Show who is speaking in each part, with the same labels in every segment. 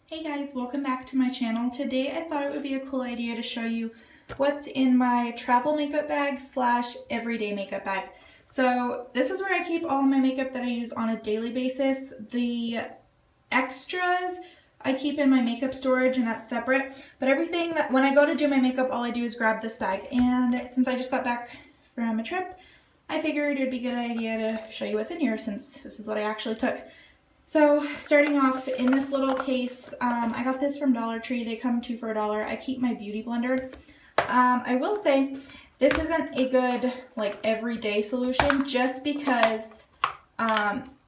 Speaker 1: Hey guys, welcome back to my channel. Today I thought it would be a cool idea to show you what's in my travel makeup bag slash everyday makeup bag. So this is where I keep all my makeup that I use on a daily basis. The extras I keep in my makeup storage and that's separate. But everything that when I go to do my makeup, all I do is grab this bag. And since I just got back from a trip, I figured it'd be a good idea to show you what's in here since this is what I actually took. So starting off in this little case, I got this from Dollar Tree. They come 2 for $1. I keep my beauty blender. I will say this isn't a good like everyday solution just because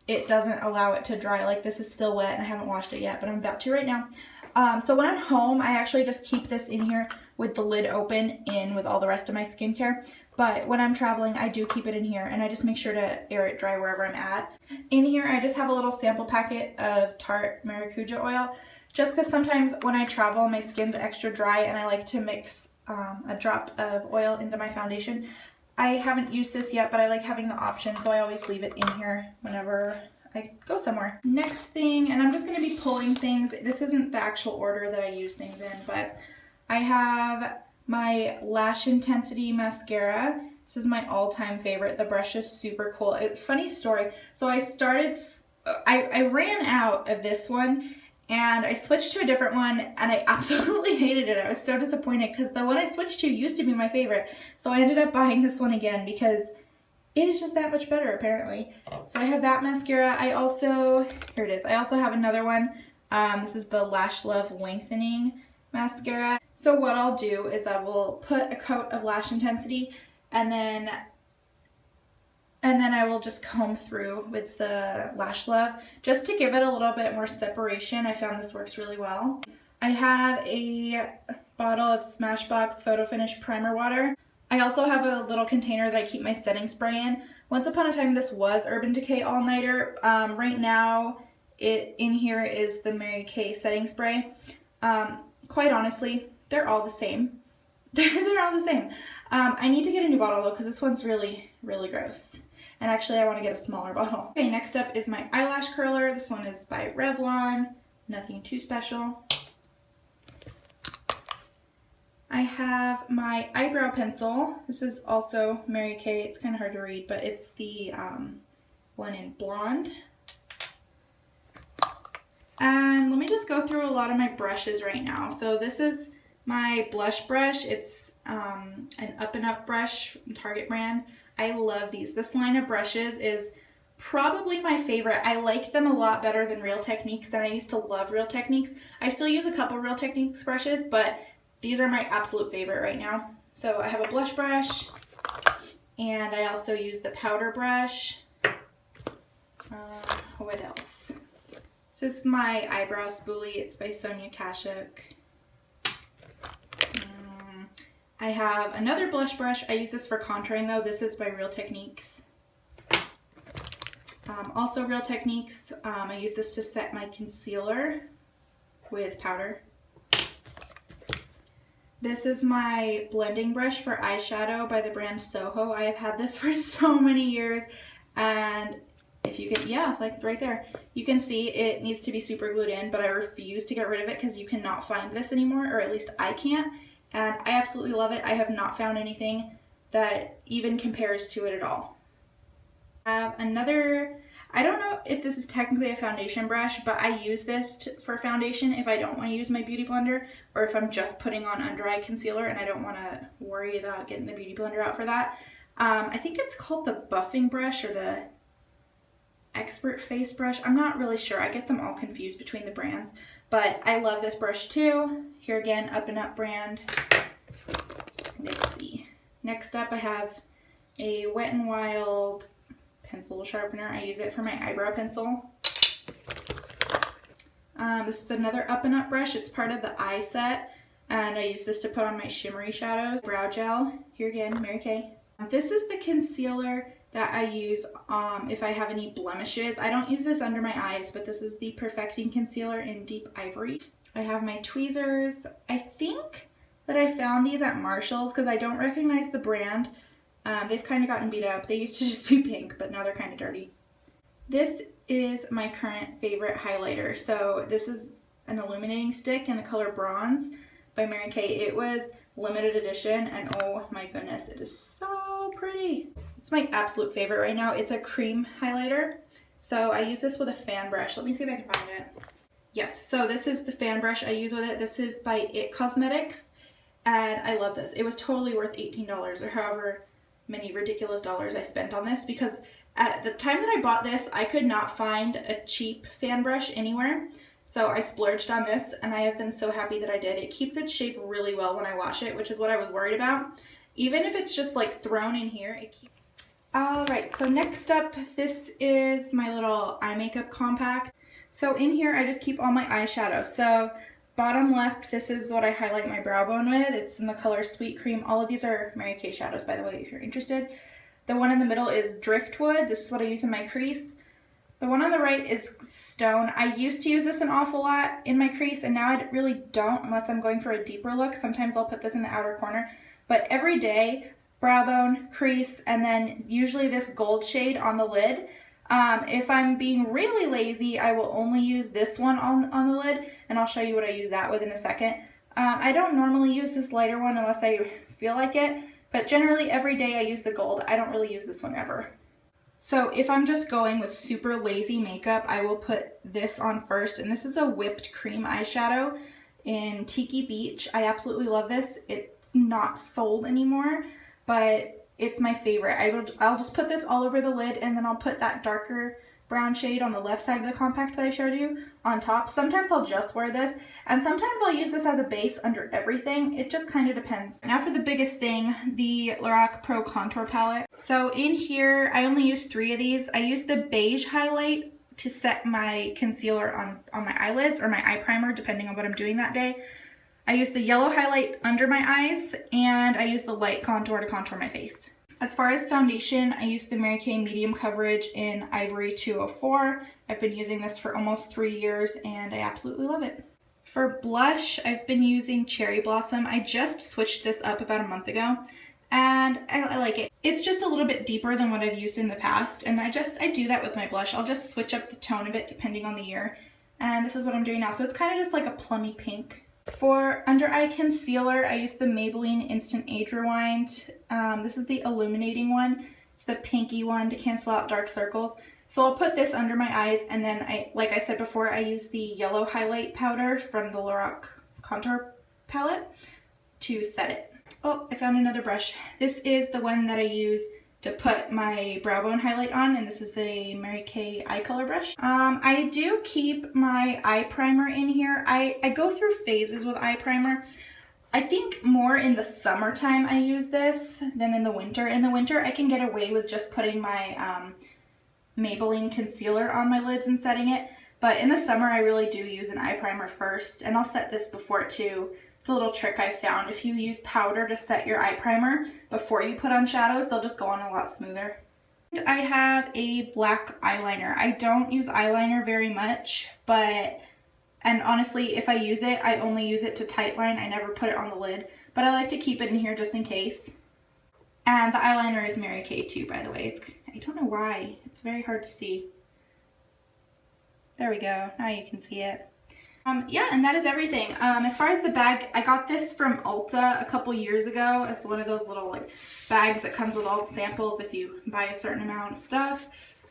Speaker 1: it doesn't allow it to dry. Like this is still wet and I haven't washed it yet, but I'm about to right now. So when I'm home, I actually just keep this in here with the lid open in with all the rest of my skincare. But when I'm traveling, I do keep it in here and I just make sure to air it dry wherever I'm at. In here, I just have a little sample packet of Tarte Maracuja oil, just because sometimes when I travel, my skin's extra dry and I like to mix a drop of oil into my foundation. I haven't used this yet, but I like having the option, so I always leave it in here whenever I go somewhere. Next thing, and I'm just going to be pulling things. This isn't the actual order that I use things in, but I have my Lash Intensity mascara. This is my all-time favorite. The brush is super cool. Funny story. So I ran out of this one and I switched to a different one and I absolutely hated it. I was so disappointed because the one I switched to used to be my favorite. So I ended up buying this one again because it is just that much better apparently. So I have that mascara. Here it is. I also have another one. This is the Lash Love Lengthening mascara. So what I'll do is I will put a coat of Lash Intensity and then I will just comb through with the Lash Love just to give it a little bit more separation. I found this works really well. I have a bottle of Smashbox Photo Finish Primer Water. I also have a little container that I keep my setting spray in. Once upon a time this was Urban Decay All Nighter. Right now in here is the Mary Kay setting spray. Quite honestly, they're all the same. They're all the same. I need to get a new bottle though because this one's really, really gross. And actually I want to get a smaller bottle. Okay, next up is my eyelash curler. This one is by Revlon. Nothing too special. I have my eyebrow pencil. This is also Mary Kay. It's kind of hard to read, but it's the one in blonde. And let me just go through a lot of my brushes right now. So this is my blush brush. It's an Up and Up brush from Target brand. I love these. This line of brushes is probably my favorite. I like them a lot better than Real Techniques, and I used to love Real Techniques. I still use a couple Real Techniques brushes, but these are my absolute favorite right now. So I have a blush brush, and I also use the powder brush. What else? This is my eyebrow spoolie. It's by Sonia Kashuk. I have another blush brush. I use this for contouring though. This is by Real Techniques. Also Real Techniques. I use this to set my concealer with powder. This is my blending brush for eyeshadow by the brand Soho. I have had this for so many years, and if you can, yeah, like right there, you can see it needs to be super glued in, but I refuse to get rid of it because you cannot find this anymore, or at least I can't, and I absolutely love it. I have not found anything that even compares to it at all. I have another, I don't know if this is technically a foundation brush, but I use this for foundation if I don't want to use my beauty blender, or if I'm just putting on under eye concealer and I don't want to worry about getting the beauty blender out for that. I think it's called the buffing brush or the Expert Face brush. I'm not really sure. I get them all confused between the brands, but I love this brush too. Here again, Up and Up brand. Let's see. Next up I have a Wet n Wild pencil sharpener. I use it for my eyebrow pencil. This is another Up and Up brush. It's part of the eye set, and I use this to put on my shimmery shadows. Brow gel. Here again, Mary Kay. This is the concealer that I use if I have any blemishes. I don't use this under my eyes, but this is the Perfecting Concealer in Deep Ivory. I have my tweezers. I think that I found these at Marshall's because I don't recognize the brand. They've kind of gotten beat up. They used to just be pink, but now they're kind of dirty. This is my current favorite highlighter. So this is an illuminating stick in the color Bronze by Mary Kay. It was limited edition, and oh my goodness, it is so pretty. It's my absolute favorite right now. It's a cream highlighter. So I use this with a fan brush. Let me see if I can find it. Yes, so this is the fan brush I use with it. This is by It Cosmetics, and I love this. It was totally worth $18 or however many ridiculous dollars I spent on this, because at the time that I bought this, I could not find a cheap fan brush anywhere. So I splurged on this, and I have been so happy that I did. It keeps its shape really well when I wash it, which is what I was worried about. Even if it's just like thrown in here, it keeps... Alright, so next up, this is my little eye makeup compact. So in here, I just keep all my eyeshadow. So bottom left, this is what I highlight my brow bone with. It's in the color Sweet Cream. All of these are Mary Kay shadows, by the way, if you're interested. The one in the middle is Driftwood. This is what I use in my crease. The one on the right is Stone. I used to use this an awful lot in my crease, and now I really don't unless I'm going for a deeper look. Sometimes I'll put this in the outer corner. But every day, brow bone, crease, and then usually this gold shade on the lid. If I'm being really lazy, I will only use this one on the lid, and I'll show you what I use that with in a second. I don't normally use this lighter one unless I feel like it, but generally every day I use the gold. I don't really use this one ever. So if I'm just going with super lazy makeup, I will put this on first, and this is a whipped cream eyeshadow in Tiki Beach. I absolutely love this. It's not sold anymore, but it's my favorite. I'll just put this all over the lid, and then I'll put that darker brown shade on the left side of the compact that I showed you on top. Sometimes I'll just wear this, and sometimes I'll use this as a base under everything. It just kind of depends. Now for the biggest thing, the Lorac Pro Contour Palette. So in here, I only use 3 of these. I use the beige highlight to set my concealer on my eyelids, or my eye primer, depending on what I'm doing that day. I use the yellow highlight under my eyes, and I use the light contour to contour my face. As far as foundation, I use the Mary Kay Medium Coverage in Ivory 204. I've been using this for almost 3 years, and I absolutely love it. For blush, I've been using Cherry Blossom. I just switched this up about a month ago, and I like it. It's just a little bit deeper than what I've used in the past, and I do that with my blush. I'll just switch up the tone of it depending on the year, and this is what I'm doing now. So it's kind of just like a plummy pink. For under eye concealer, I use the Maybelline Instant Age Rewind. This is the illuminating one. It's the pinky one to cancel out dark circles. So I'll put this under my eyes, and then like I said before, I use the yellow highlight powder from the Lorac Contour Palette to set it. Oh, I found another brush. This is the one that I use to put my brow bone highlight on, and this is the Mary Kay eye color brush. I do keep my eye primer in here. I go through phases with eye primer. I think more in the summertime I use this than in the winter. In the winter I can get away with just putting my Maybelline concealer on my lids and setting it, but in the summer I really do use an eye primer first, and I'll set this before it too. A little trick I found: if you use powder to set your eye primer before you put on shadows, they'll just go on a lot smoother. I have a black eyeliner. I don't use eyeliner very much, and honestly, if I use it, I only use it to tightline. I never put it on the lid, but I like to keep it in here just in case. And the eyeliner is Mary Kay too, by the way. I don't know why. It's very hard to see. There we go. Now you can see it. Yeah, and that is everything. As far as the bag, I got this from Ulta a couple years ago as one of those little like bags that comes with all the samples if you buy a certain amount of stuff.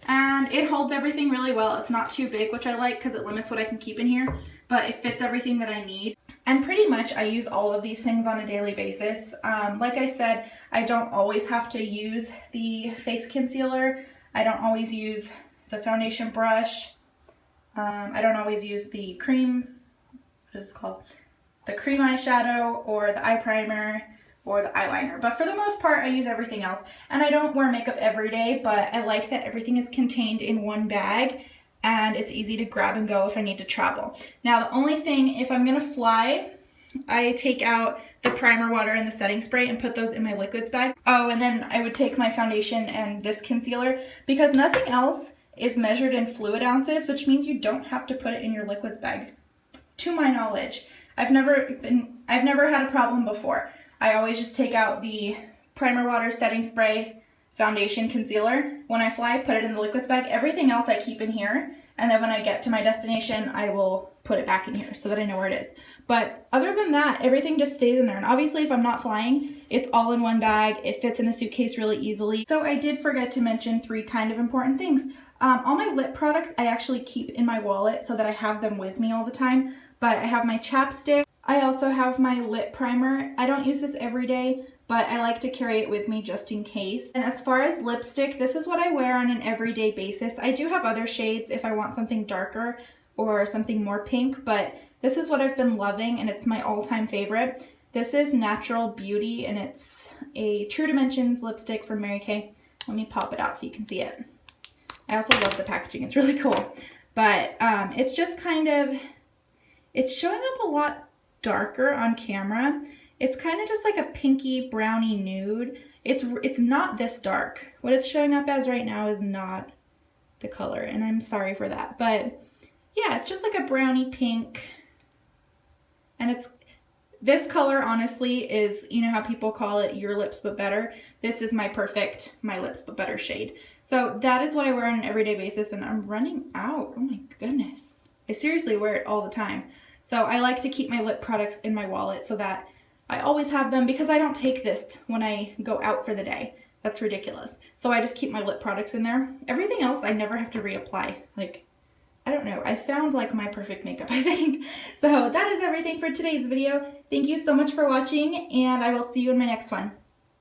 Speaker 1: And it holds everything really well. It's not too big, which I like because it limits what I can keep in here, but it fits everything that I need. And pretty much I use all of these things on a daily basis. Like I said, I don't always have to use the face concealer. I don't always use the foundation brush. I don't always use the cream, what is it called? The cream eyeshadow or the eye primer or the eyeliner. But for the most part, I use everything else. And I don't wear makeup every day, but I like that everything is contained in one bag and it's easy to grab and go if I need to travel. Now, the only thing, if I'm gonna fly, I take out the primer water and the setting spray and put those in my liquids bag. Oh, and then I would take my foundation and this concealer, because nothing else is measured in fluid ounces, which means you don't have to put it in your liquids bag. To my knowledge, I've never had a problem before. I always just take out the primer water, setting spray, foundation, concealer. When I fly, put it in the liquids bag. Everything else I keep in here, and then when I get to my destination, I will put it back in here so that I know where it is. But other than that, everything just stays in there. And obviously if I'm not flying, it's all in one bag. It fits in a suitcase really easily. So I did forget to mention 3 kind of important things. All my lip products I actually keep in my wallet so that I have them with me all the time. But I have my chapstick. I also have my lip primer. I don't use this every day, but I like to carry it with me just in case. And as far as lipstick, this is what I wear on an everyday basis. I do have other shades if I want something darker or something more pink, but this is what I've been loving and it's my all-time favorite. This is Natural Beauty and it's a True Dimensions lipstick from Mary Kay. Let me pop it out so you can see it. I also love the packaging, it's really cool. But it's just kind of, it's showing up a lot darker on camera. It's kind of just like a pinky browny nude. It's not this dark. What it's showing up as right now is not the color, and I'm sorry for that. But yeah, it's just like a browny pink. And it's this color honestly is, you know how people call it your lips but better? This is my perfect my lips but better shade. So that is what I wear on an everyday basis, and I'm running out. Oh my goodness. I seriously wear it all the time. So I like to keep my lip products in my wallet so that I always have them, because I don't take this when I go out for the day. That's ridiculous. So I just keep my lip products in there. Everything else I never have to reapply. Like, I don't know. I found like my perfect makeup, I think. So that is everything for today's video. Thank you so much for watching, and I will see you in my next one.